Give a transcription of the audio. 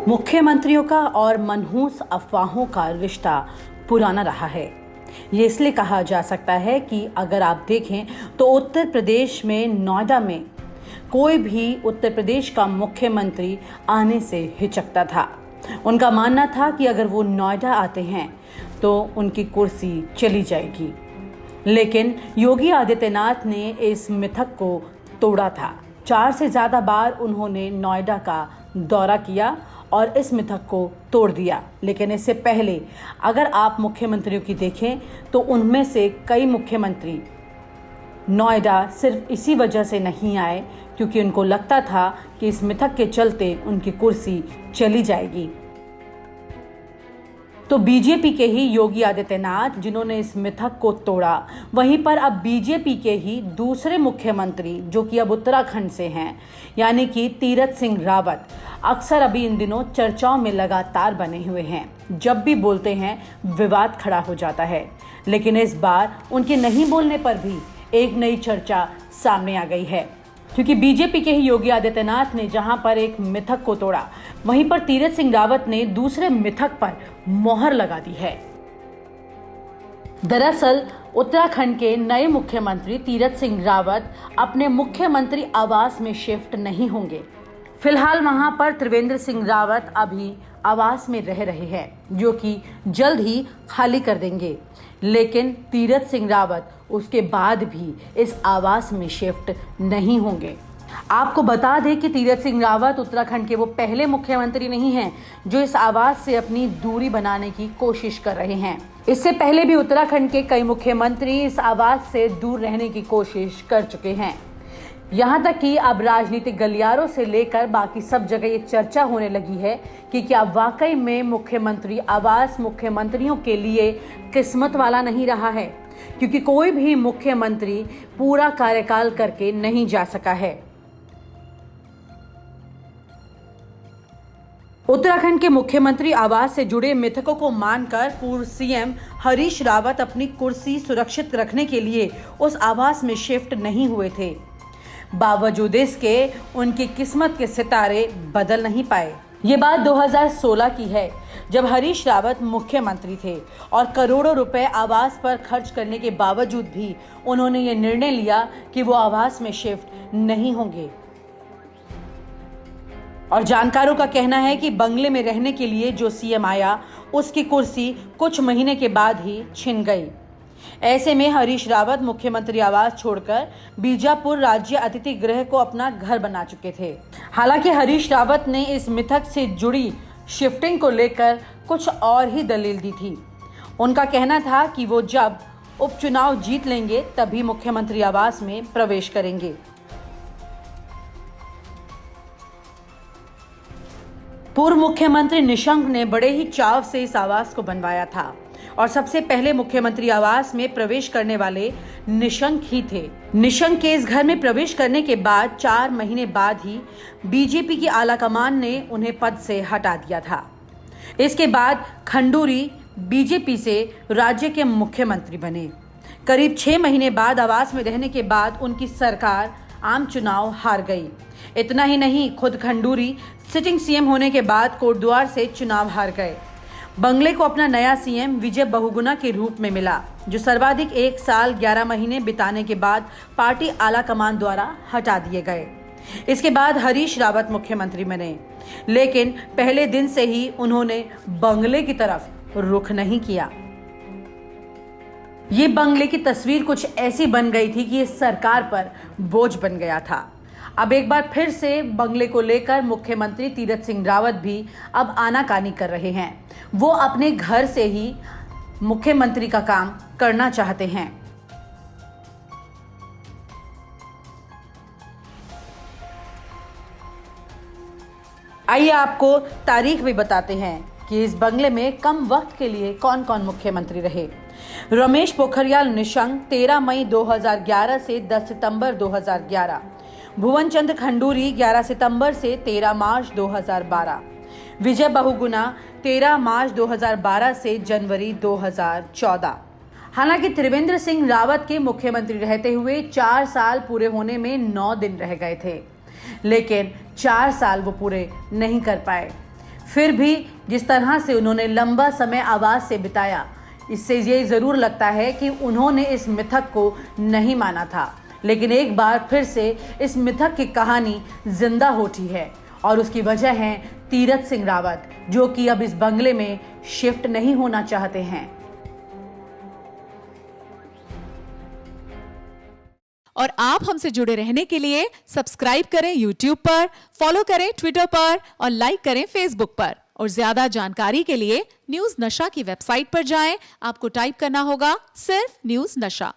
मुख्यमंत्रियों का और मनहूस अफवाहों का रिश्ता पुराना रहा है। ये इसलिए कहा जा सकता है कि अगर आप देखें तो उत्तर प्रदेश में नोएडा में कोई भी उत्तर प्रदेश का मुख्यमंत्री आने से हिचकता था। उनका मानना था कि अगर वो नोएडा आते हैं तो उनकी कुर्सी चली जाएगी। लेकिन योगी आदित्यनाथ ने इस मिथक को तोड़ा था। 4 से ज़्यादा बार उन्होंने नोएडा का दौरा किया और इस मिथक को तोड़ दिया। लेकिन इससे पहले अगर आप मुख्यमंत्रियों की देखें तो उनमें से कई मुख्यमंत्री नोएडा सिर्फ इसी वजह से नहीं आए क्योंकि उनको लगता था कि इस मिथक के चलते उनकी कुर्सी चली जाएगी। तो बीजेपी के ही योगी आदित्यनाथ जिन्होंने इस मिथक को तोड़ा, वहीं पर अब बीजेपी के ही दूसरे मुख्यमंत्री जो कि अब उत्तराखंड से हैं, यानी कि तीरथ सिंह रावत, अक्सर अभी इन दिनों चर्चाओं में लगातार बने हुए हैं। जब भी बोलते हैं विवाद खड़ा हो जाता है। लेकिन इस बार उनके नहीं बोलने पर भी एक नई चर्चा सामने आ गई है, क्योंकि बीजेपी के ही योगी आदित्यनाथ ने जहां पर एक मिथक को तोड़ा, वहीं पर तीरथ सिंह रावत ने दूसरे मिथक पर मोहर लगा दी है। दरअसल उत्तराखंड के नए मुख्यमंत्री तीरथ सिंह रावत अपने मुख्यमंत्री आवास में शिफ्ट नहीं होंगे। फिलहाल वहां पर त्रिवेंद्र सिंह रावत अभी आवास में रह रहे हैं, जो कि जल्द ही खाली कर देंगे। लेकिन तीरथ सिंह रावत उसके बाद भी इस आवास में शिफ्ट नहीं होंगे। आपको बता दें कि तीरथ सिंह रावत उत्तराखंड के वो पहले मुख्यमंत्री नहीं हैं जो इस आवास से अपनी दूरी बनाने की कोशिश कर रहे हैं। इससे पहले भी उत्तराखंड के कई मुख्यमंत्री इस आवास से दूर रहने की कोशिश कर चुके हैं। यहाँ तक कि अब राजनीतिक गलियारों से लेकर बाकी सब जगह ये चर्चा होने लगी है कि क्या वाकई में मुख्यमंत्री आवास मुख्यमंत्रियों के लिए किस्मत वाला नहीं रहा है, क्योंकि कोई भी मुख्यमंत्री पूरा कार्यकाल करके नहीं जा सका है। उत्तराखंड के मुख्यमंत्री आवास से जुड़े मिथकों को मानकर पूर्व सीएम हरीश रावत अपनी कुर्सी सुरक्षित रखने के लिए उस आवास में शिफ्ट नहीं हुए थे। बावजूद इसके उनकी किस्मत के सितारे बदल नहीं पाए। ये बात 2016 की है, जब हरीश रावत मुख्यमंत्री थे और करोड़ों रुपए आवास पर खर्च करने के बावजूद भी उन्होंने ये निर्णय लिया कि वो आवास में शिफ्ट नहीं होंगे। और जानकारों का कहना है कि बंगले में रहने के लिए जो सीएम आया, उसकी कुर्सी कुछ महीने के बाद ही छिन गई। ऐसे में हरीश रावत मुख्यमंत्री आवास छोड़कर बीजापुर राज्य अतिथि गृह को अपना घर बना चुके थे। हालांकि हरीश रावत ने इस मिथक से जुड़ी शिफ्टिंग को लेकर कुछ और ही दलील दी थी। उनका कहना था कि वो जब उपचुनाव जीत लेंगे तभी मुख्यमंत्री आवास में प्रवेश करेंगे। पूर्व मुख्यमंत्री निशंक ने बड़े ही चाव से इस आवास को बनवाया था और सबसे पहले मुख्यमंत्री आवास में प्रवेश करने वाले निशंक ही थे। निशंक के इस घर में प्रवेश करने के बाद 4 महीने बाद ही बीजेपी की आला कमान ने उन्हें पद से हटा दिया था। इसके बाद खंडूरी बीजेपी से राज्य के मुख्यमंत्री बने। करीब 6 महीने बाद आवास में रहने के बाद उनकी सरकार आम चुनाव हार गई। इतना ही नहीं, खुद खंडूरी सिटिंग सीएम होने के बाद कोटद्वार से चुनाव हार गए। बंगले को अपना नया सीएम विजय बहुगुणा के रूप में मिला, जो सर्वाधिक 1 साल 11 महीने बिताने के बाद पार्टी आला कमान द्वारा हटा दिए गए। इसके बाद हरीश रावत मुख्यमंत्री बने, लेकिन पहले दिन से ही उन्होंने बंगले की तरफ रुख नहीं किया। ये बंगले की तस्वीर कुछ ऐसी बन गई थी कि इस सरकार पर बोझ बन गया था। अब एक बार फिर से बंगले को लेकर मुख्यमंत्री तीरथ सिंह रावत भी अब आनाकानी कर रहे हैं। वो अपने घर से ही मुख्यमंत्री का काम करना चाहते हैं। आइए आपको तारीख भी बताते हैं कि इस बंगले में कम वक्त के लिए कौन कौन मुख्यमंत्री रहे। रमेश पोखरियाल निशंक 13 मई 2011 से 10 सितंबर 2011, भुवन चंद्र खंडूरी 11 सितंबर से 13 मार्च 2012, विजय बहुगुणा 13 मार्च 2012 से जनवरी 2014। हालांकि त्रिवेंद्र सिंह रावत के मुख्यमंत्री रहते हुए 4 साल पूरे होने में 9 दिन रह गए थे, लेकिन 4 साल वो पूरे नहीं कर पाए। फिर भी जिस तरह से उन्होंने लंबा समय आवास से बिताया, इससे ये जरूर लगता है कि उन्होंने इस मिथक को नहीं माना था। लेकिन एक बार फिर से इस मिथक की कहानी जिंदा होती है और उसकी वजह है तीरथ सिंह रावत, जो कि अब इस बंगले में शिफ्ट नहीं होना चाहते हैं। और आप हमसे जुड़े रहने के लिए सब्सक्राइब करें YouTube पर, फॉलो करें Twitter पर और लाइक करें Facebook पर। और ज्यादा जानकारी के लिए न्यूज़ नशा की वेबसाइट पर जाएं। आपको टाइप करना होगा सिर्फ न्यूज़ नशा।